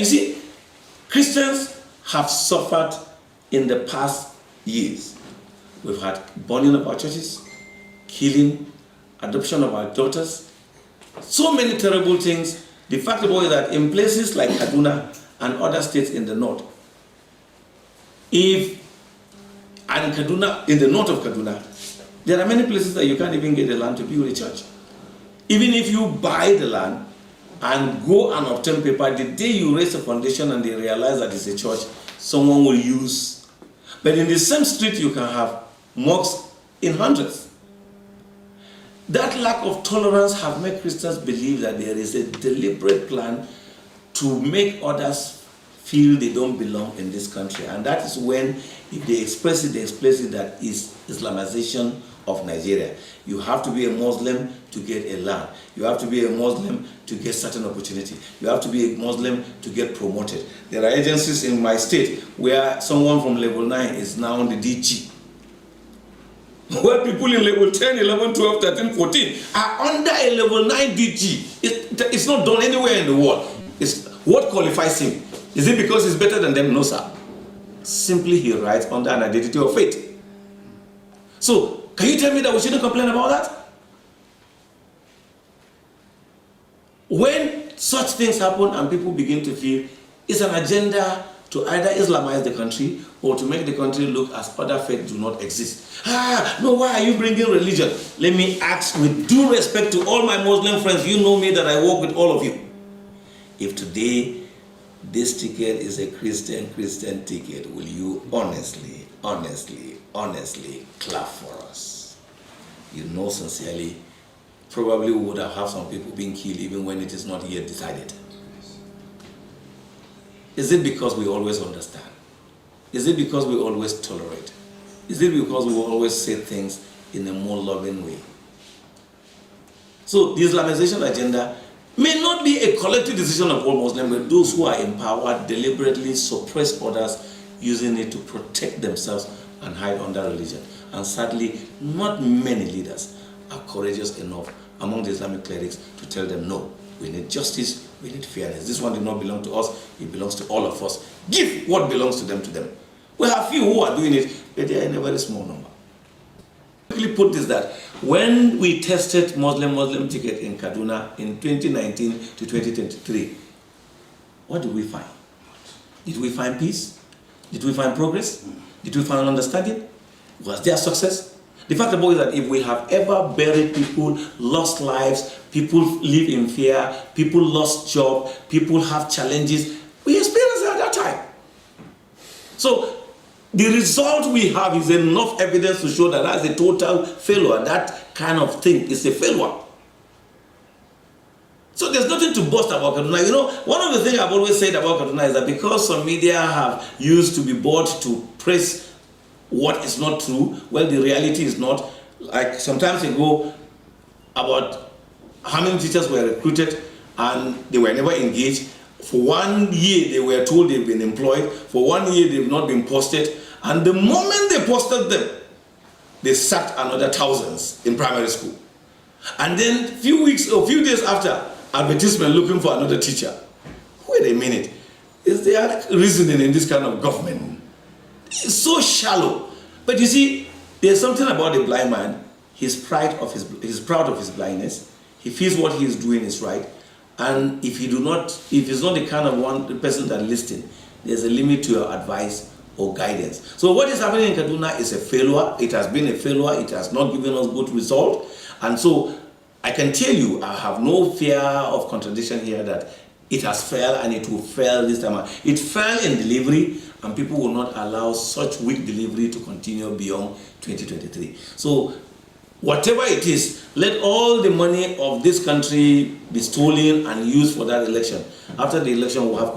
You see, Christians have suffered in the past years. We've had burning of our churches, killing, adoption of our daughters, so many terrible things. The fact about it is that in places like Kaduna and other states in the north, in the north of Kaduna, there are many places that you can't even get the land to build a church. Even if you buy the land and go and obtain paper, the day you raise a foundation and they realize that it's a church, someone will use. But in the same street, you can have mosques in hundreds. That lack of tolerance have made Christians believe that there is a deliberate plan to make others feel they don't belong in this country. And that is when, if they express it that is Islamization of Nigeria. You have to be a Muslim to get a land. You have to be a Muslim to get certain opportunity. You have to be a Muslim to get promoted. There are agencies in my state where someone from level 9 is now on the DG. Where people in level 10, 11, 12, 13, 14 are under a level 9 DG. It's not done anywhere in the world. What qualifies him? Is it because he's better than them? No, sir. Simply he writes under an identity of faith. So, can you tell me that we shouldn't complain about that? When such things happen and people begin to feel it's an agenda to either Islamize the country or to make the country look as other faiths do not exist. No, why are you bringing religion? Let me ask with due respect to all my Muslim friends, you know me that I work with all of you. If today this ticket is a Christian ticket, will you honestly clap for us? You know sincerely, probably we would have some people being killed even when it is not yet decided. Is it because we always understand? Is it because we always tolerate? Is it because we always say things in a more loving way? So the Islamization agenda may not be a collective decision of all Muslims, but those who are empowered deliberately suppress others using it to protect themselves and hide under religion. And sadly, not many leaders are courageous enough among the Islamic clerics to tell them, no, we need justice, we need fairness. This one did not belong to us, it belongs to all of us. Give what belongs to them to them. We have few who are doing it, but they are in a very small number. Quickly put this that when we tested Muslim ticket in Kaduna in 2019 to 2023, what did we find? Did we find peace? Did we find progress? Did we find understanding? Was there success? The fact about it is that if we have ever buried people, lost lives, people live in fear, people lost job, people have challenges, we experienced it at that time. So the result we have is enough evidence to show that that's a total failure. That kind of thing is a failure. So there's nothing to boast about Kaduna. You know, one of the things I've always said about Kaduna is that because some media have used to be bought to praise what is not true, well, the reality is not. Like sometimes ago, about how many teachers were recruited and they were never engaged. For 1 year, they were told they've been employed. For 1 year, they've not been posted. And the moment they posted them, they sacked another thousands in primary school. And then few days after, advertisement looking for another teacher. Wait a minute. Is there reasoning in this kind of government? It's so shallow. But you see, there's something about the blind man. He's proud of his blindness. He feels what he is doing is right. And if he's not the kind of the person that listens, there's a limit to your advice or guidance. So what is happening in Kaduna is a failure. It has been a failure. It has not given us good result. And so I can tell you, I have no fear of contradiction here that it has failed and it will fail this time. It fell in delivery and people will not allow such weak delivery to continue beyond 2023. So whatever it is, let all the money of this country be stolen and used for that election. After the election, we'll have